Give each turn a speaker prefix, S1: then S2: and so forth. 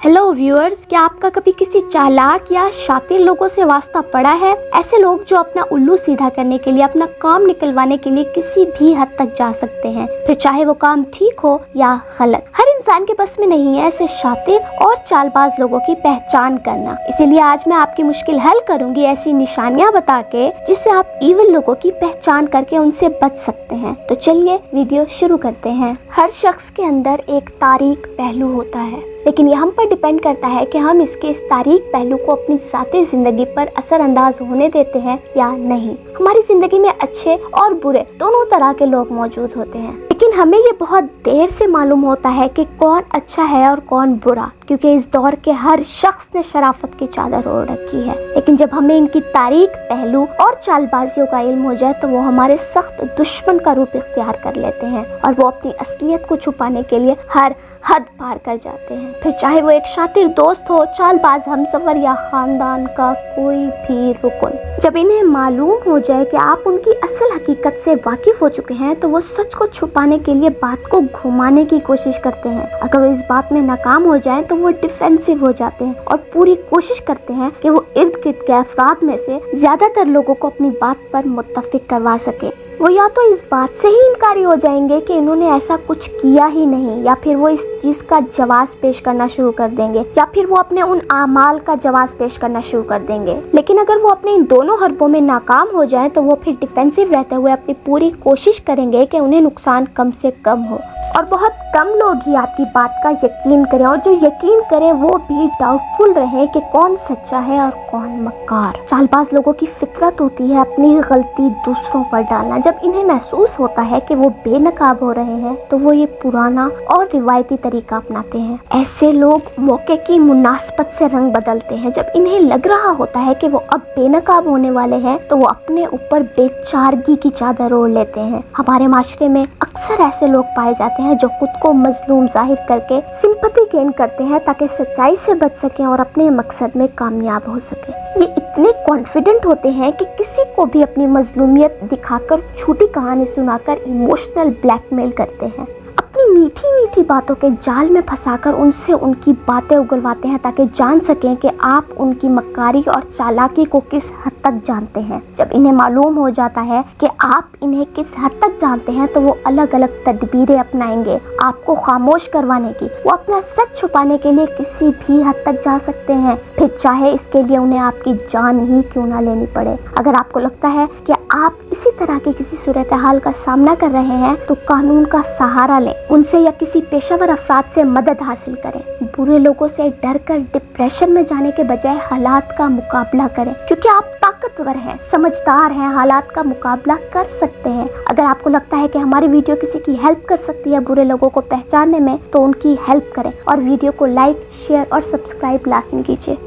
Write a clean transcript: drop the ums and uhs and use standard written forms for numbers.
S1: Hello viewers, क्या आपका कभी किसी चालाक या शातिर लोगों से वास्ता पड़ा है? ऐसे लोग जो अपना उल्लू सीधा करने के लिए, अपना काम निकलवाने के लिए किसी भी हद तक जा सकते हैं, फिर चाहे वो काम ठीक हो या गलत। हर इंसान के बस में नहीं है ऐसे शातिर और चालबाज लोगों की पहचान करना। इसीलिए आज मैं आपकी मुश्किल हल करूंगी ऐसी निशानियां बता के, जिससे आप इविल लोगों की पहचान करके उनसे बच सकते हैं। तो चलिए वीडियो शुरू करते हैं। हर शख्स के अंदर एक तारीक पहलू होता है, लेकिन ये हम पर डिपेंड करता है कि हम इसके इस तारीक पहलू को अपनी ज़ाती ज़िंदगी पर असरअंदाज होने देते हैं या नहीं। हमारी ज़िंदगी में अच्छे और बुरे दोनों तरह के लोग मौजूद होते हैं, लेकिन हमें ये बहुत देर से मालूम होता है कि कौन अच्छा है और कौन बुरा, क्योंकि इस दौर के हर शख्स ने शराफत की चादर ओढ़ रखी है। लेकिन जब हमें इनकी तारीक पहलू और चालबाजियों का इल्म हो जाए तो वो हमारे सख्त दुश्मन का रूप इख्तियार कर लेते हैं और वो अपनी असलियत को छुपाने के लिए हर हद पार कर जाते हैं। फिर चाहे वो एक शातिर दोस्त हो, चालबाज हमसफर या खानदान का कोई भी रुकन। जब इन्हें मालूम हो जाए कि आप उनकी असल हकीकत से वाकिफ हो चुके हैं तो वो सच को छुपाने के लिए बात को घुमाने की कोशिश करते हैं। अगर वो इस बात में नाकाम हो जाए तो वो डिफेंसिव हो जाते हैं और पूरी कोशिश करते हैं कि वो इर्द गिर्द के अफराद में से ज्यादातर लोगों को अपनी बात पर मुत्तफिक करवा सके। वो या तो इस बात से ही इनकारी हो जाएंगे कि इन्होंने ऐसा कुछ किया ही नहीं, या फिर वो इस चीज़ का जवाब पेश करना शुरू कर देंगे, या फिर वो अपने उन आमाल का जवाब पेश करना शुरू कर देंगे। लेकिन अगर वो अपने इन दोनों हरबों में नाकाम हो जाएं तो वो फिर डिफेंसिव रहते हुए अपनी पूरी कोशिश करेंगे कि उन्हें नुकसान कम से कम हो। और बहुत कम लोग ही आपकी बात का यकीन करें, और जो यकीन करें वो भी डाउटफुल रहे कि कौन सच्चा है और कौन मक्कार। चालबाज लोगों की फितरत होती है अपनी गलती दूसरों पर डालना। जब इन्हें महसूस होता है कि वो बेनकाब हो रहे हैं तो वो ये पुराना और रिवायती तरीका अपनाते हैं। ऐसे लोग मौके की मुनासबत से रंग बदलते हैं। जब इन्हें लग रहा होता है कि वो अब बेनकाब होने वाले हैं तो वो अपने ऊपर बेचारगी की चादर ओढ़ लेते हैं। हमारे माशरे में अक्सर ऐसे लोग पाए जाते हैं जो खुद को मजलूम जाहिर करके सिंपैथी गेन करते हैं ताकि सच्चाई से बच सकें और अपने मकसद में कामयाब हो सकें। ये इतने कॉन्फिडेंट होते हैं कि किसी को भी अपनी मजलूमियत दिखाकर झूठी कहानी सुनाकर इमोशनल ब्लैकमेल करते हैं। अपनी मीठी मीठी बातों के जाल में फंसाकर उनसे उनकी बातें उगलवाते हैं ताकि जान सकें कि आप उनकी मक्कारी और चालाकी को किस हद तक जानते हैं। जब इन्हें मालूम हो जाता है कि आप इन्हें किस हद तक जानते हैं तो वो अलग अलग तदबीरें अपनाएंगे आपको खामोश करवाने की। वो अपना सच छुपाने के लिए किसी भी हद तक जा सकते हैं, फिर चाहे इसके लिए उन्हें आपकी जान ही क्यों ना लेनी पड़े। अगर आपको लगता है कि आप इसी तरह की किसी सूरत हाल का सामना कर रहे हैं तो कानून का सहारा लें, उनसे या किसी पेशेवर अफराद से मदद हासिल करें। बुरे लोगों से डर कर डिप्रेशन में जाने के बजाय हालात का मुकाबला करें, क्योंकि आप ताकतवर हैं, समझदार हैं, हालात का मुकाबला कर सकते हैं। अगर आपको लगता है कि हमारी वीडियो किसी की हेल्प कर सकती है बुरे लोगों को पहचानने में तो उनकी हेल्प करें और वीडियो को लाइक, शेयर और सब्सक्राइब लाजमी कीजिए।